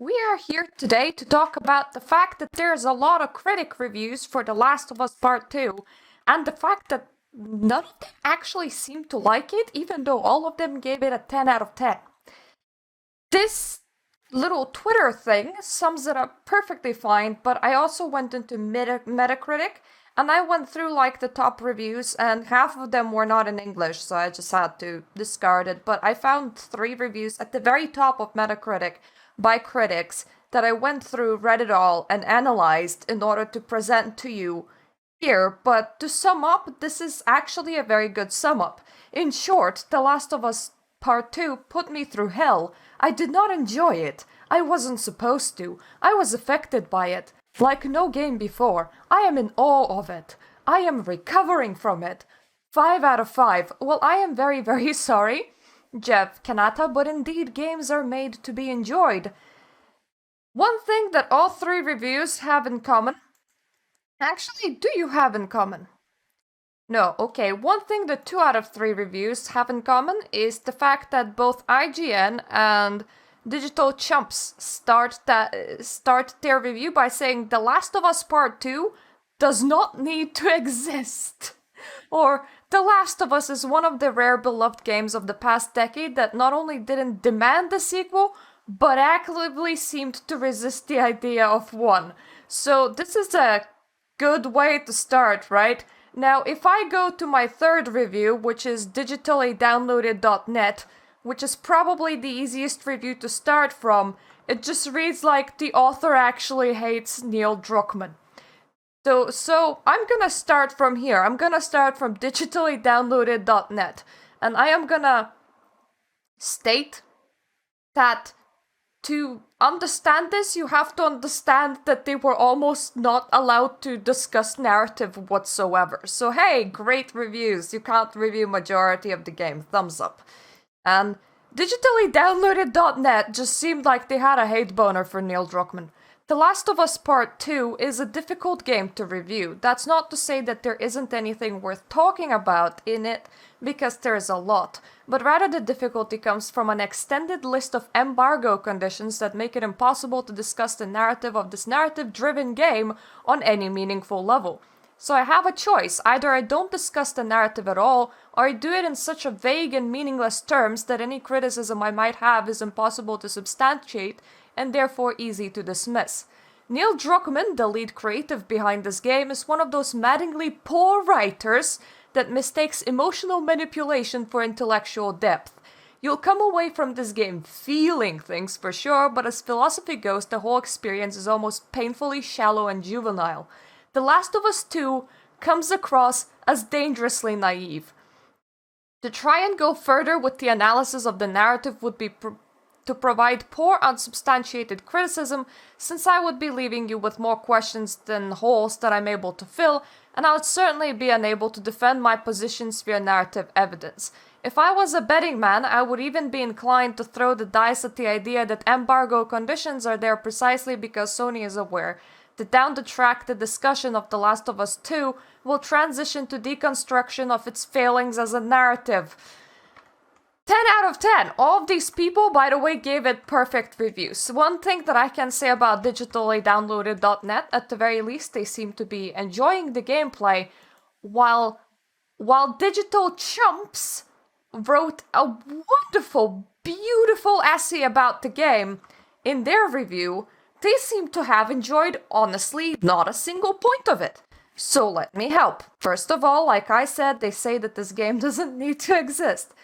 We are here today to talk about the fact that there's a lot of critic reviews for The Last of Us Part 2, and the fact that none of them actually seem to like it, even though all of them gave it a 10 out of 10. This little Twitter thing sums it up perfectly fine, but I also went into Metacritic, and I went through like the top reviews, and half of them were not in English, so I just had to discard it. But I found 3 reviews at the very top of Metacritic by critics that I went through, read it all, and analyzed in order to present to you here. But to sum up, this is actually a very good sum up. In short, The Last of Us Part 2 put me through hell. I did not enjoy it. I wasn't supposed to. I was affected by it. Like no game before. I am in awe of it. I am recovering from it. 5 out of 5. Well, I am very, very sorry, Jeff Kanata, but indeed games are made to be enjoyed. One thing that all 3 reviews have in common... Actually, do you have in common? No, okay, one thing that 2 out of 3 reviews have in common is the fact that both IGN and Digital Chumps start their review by saying The Last of Us Part 2 does not need to exist. Or The Last of Us is one of the rare beloved games of the past decade that not only didn't demand a sequel, but actively seemed to resist the idea of one. So this is a good way to start, right? Now, if I go to my 3rd review, which is digitallydownloaded.net, which is probably the easiest review to start from, it just reads like the author actually hates Neil Druckmann. So I'm gonna start from here. I'm gonna start from digitallydownloaded.net, and I am gonna state that to understand this, you have to understand that they were almost not allowed to discuss narrative whatsoever. So hey, great reviews. You can't review majority of the game. Thumbs up. And digitallydownloaded.net just seemed like they had a hate boner for Neil Druckmann. The Last of Us Part 2 is a difficult game to review. That's not to say that there isn't anything worth talking about in it, because there's a lot, but rather the difficulty comes from an extended list of embargo conditions that make it impossible to discuss the narrative of this narrative-driven game on any meaningful level. So I have a choice: either I don't discuss the narrative at all, or I do it in such a vague and meaningless terms that any criticism I might have is impossible to substantiate, and therefore easy to dismiss. Neil Druckmann, the lead creative behind this game, is one of those maddeningly poor writers that mistakes emotional manipulation for intellectual depth. You'll come away from this game feeling things for sure, but as philosophy goes, the whole experience is almost painfully shallow and juvenile. The Last of Us 2 comes across as dangerously naive. To try and go further with the analysis of the narrative would be to provide poor, unsubstantiated criticism, since I would be leaving you with more questions than holes that I'm able to fill, and I would certainly be unable to defend my positions via narrative evidence. If I was a betting man, I would even be inclined to throw the dice at the idea that embargo conditions are there precisely because Sony is aware that down the track the discussion of The Last of Us 2 will transition to deconstruction of its failings as a narrative. 10 out of 10. All of these people, by the way, gave it perfect reviews. One thing that I can say about digitallydownloaded.net, at the very least, they seem to be enjoying the gameplay, while Digital Chumps wrote a wonderful, beautiful essay about the game in their review. They seem to have enjoyed, honestly, not a single point of it. So let me help. First of all, like I said, they say that this game doesn't need to exist.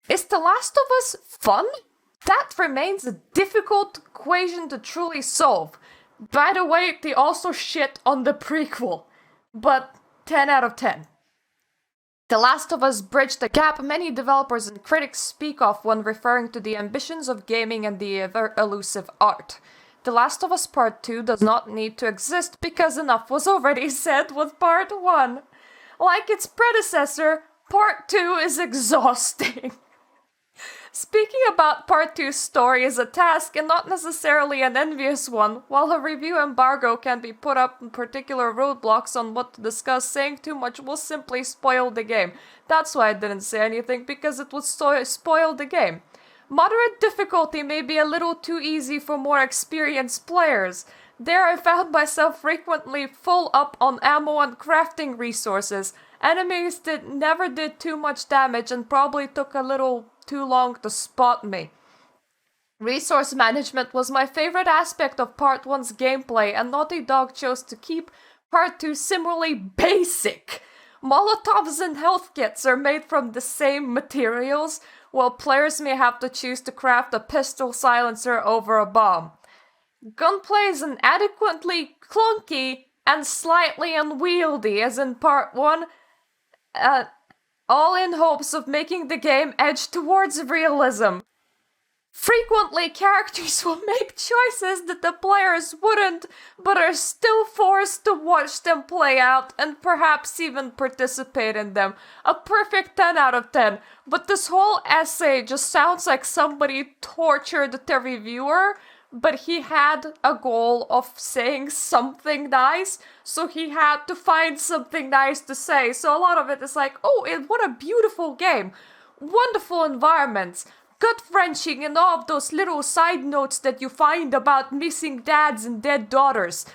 Is The Last of Us fun? That remains a difficult equation to truly solve. By the way, they also shit on the prequel. But 10 out of 10. The Last of Us bridged the gap many developers and critics speak of when referring to the ambitions of gaming and the ever elusive art. The Last of Us Part 2 does not need to exist because enough was already said with Part 1. Like its predecessor, Part 2 is exhausting. Speaking about Part 2's story is a task and not necessarily an envious one. While a review embargo can be put up in particular roadblocks on what to discuss, saying too much will simply spoil the game. That's why I didn't say anything, because it would spoil the game. Moderate difficulty may be a little too easy for more experienced players. There I found myself frequently full up on ammo and crafting resources. Enemies never did too much damage and probably took a little too long to spot me. Resource management was my favorite aspect of Part 1's gameplay, and Naughty Dog chose to keep Part 2 similarly basic. Molotovs and health kits are made from the same materials, while players may have to choose to craft a pistol silencer over a bomb. Gunplay is inadequately clunky and slightly unwieldy as in Part 1, all in hopes of making the game edge towards realism. Frequently, characters will make choices that the players wouldn't, but are still forced to watch them play out and perhaps even participate in them. A perfect 10 out of 10. But this whole essay just sounds like somebody tortured the reviewer, but he had a goal of saying something nice, so he had to find something nice to say. So a lot of it is like, oh, what a beautiful game. Wonderful environments. Gut-wrenching and all of those little side notes that you find about missing dads and dead daughters.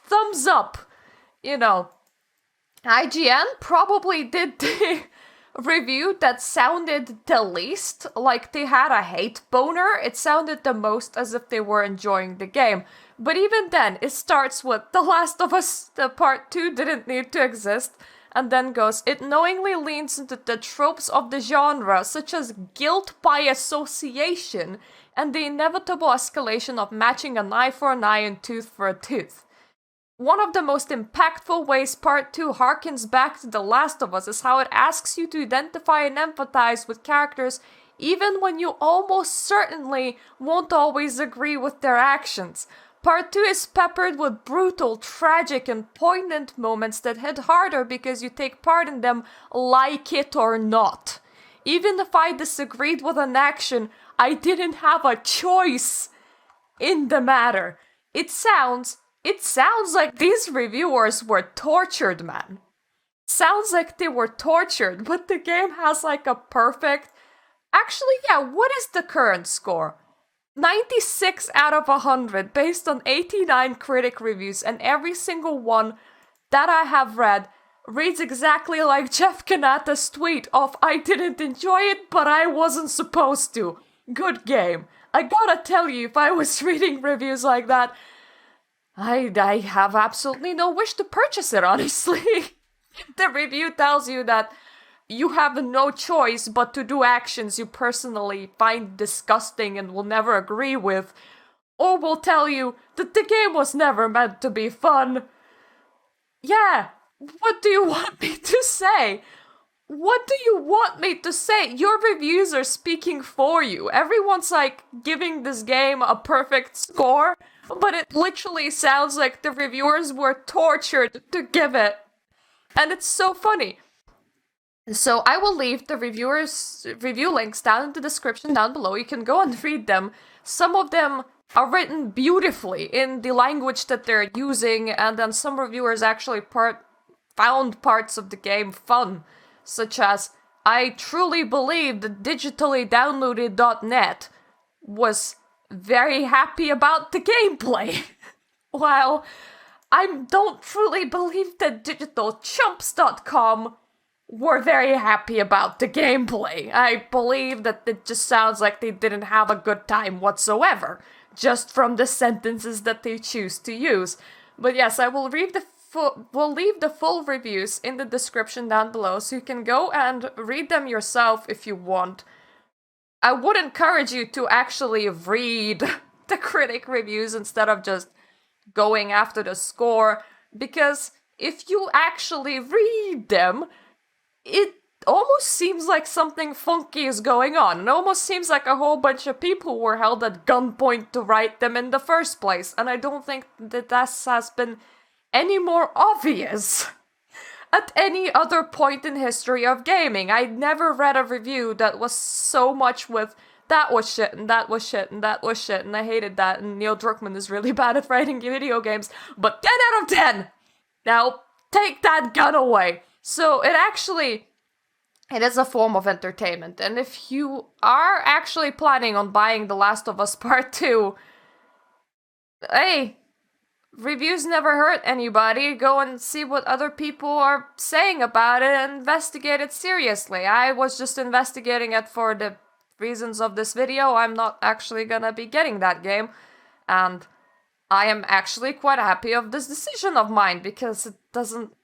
Thumbs up. You know, IGN probably did the review that sounded the least like they had a hate boner. It sounded the most as if they were enjoying the game. But even then, it starts with The Last of Us Part 2 didn't need to exist. And then goes, it knowingly leans into the tropes of the genre, such as guilt by association, and the inevitable escalation of matching an eye for an eye and tooth for a tooth. One of the most impactful ways Part 2 harkens back to The Last of Us is how it asks you to identify and empathize with characters even when you almost certainly won't always agree with their actions. Part 2 is peppered with brutal, tragic, and poignant moments that hit harder because you take part in them like it or not. Even if I disagreed with an action, I didn't have a choice in the matter. It sounds like these reviewers were tortured, man. Sounds like they were tortured, but the game has like a perfect... Actually, yeah, what is the current score? 96 out of 100 based on 89 critic reviews, and every single one that I have read reads exactly like Jeff Kanata's tweet of I didn't enjoy it, but I wasn't supposed to. Good game. I gotta tell you, if I was reading reviews like that, I have absolutely no wish to purchase it, honestly. The review tells you that you have no choice but to do actions you personally find disgusting and will never agree with, or will tell you that the game was never meant to be fun. Yeah, what do you want me to say? What do you want me to say? Your reviews are speaking for you. Everyone's like giving this game a perfect score, but it literally sounds like the reviewers were tortured to give it. And it's so funny. So I will leave the reviewers' review links down in the description down below. You can go and read them. Some of them are written beautifully in the language that they're using, and then some reviewers actually found parts of the game fun, such as, I truly believe that digitally downloaded.net was very happy about the gameplay, while I don't truly believe that digitalchumps.com were very happy about the gameplay. I believe that it just sounds like they didn't have a good time whatsoever, just from the sentences that they choose to use. But yes, I will leave the full reviews in the description down below, so you can go and read them yourself if you want. I would encourage you to actually read the critic reviews instead of just going after the score, because if you actually read them, it almost seems like something funky is going on. It almost seems like a whole bunch of people were held at gunpoint to write them in the first place, and I don't think that this has been any more obvious at any other point in history of gaming. I never read a review that was so much with that was shit, and that was shit, and that was shit, and I hated that, and Neil Druckmann is really bad at writing video games, but 10 out of 10! Now, take that gun away. So it actually it is a form of entertainment. And if you are actually planning on buying The Last of Us Part 2, hey, reviews never hurt anybody. Go and see what other people are saying about it and investigate it seriously. I was just investigating it for the reasons of this video. I'm not actually gonna be getting that game. And I am actually quite happy of this decision of mine because it doesn't,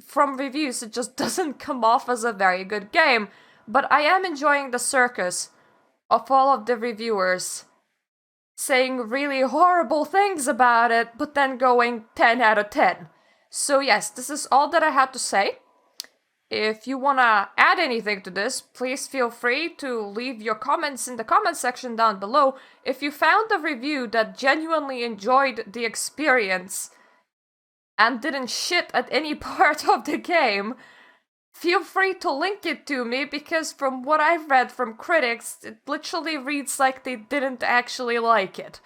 from reviews, it just doesn't come off as a very good game. But I am enjoying the circus of all of the reviewers saying really horrible things about it, but then going 10 out of 10. So yes, this is all that I had to say. If you wanna add anything to this, please feel free to leave your comments in the comment section down below. If you found a review that genuinely enjoyed the experience and didn't shit at any part of the game, feel free to link it to me, because from what I've read from critics, it literally reads like they didn't actually like it.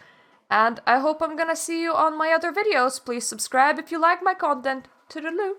And I hope I'm gonna see you on my other videos. Please subscribe if you like my content. Toodaloo!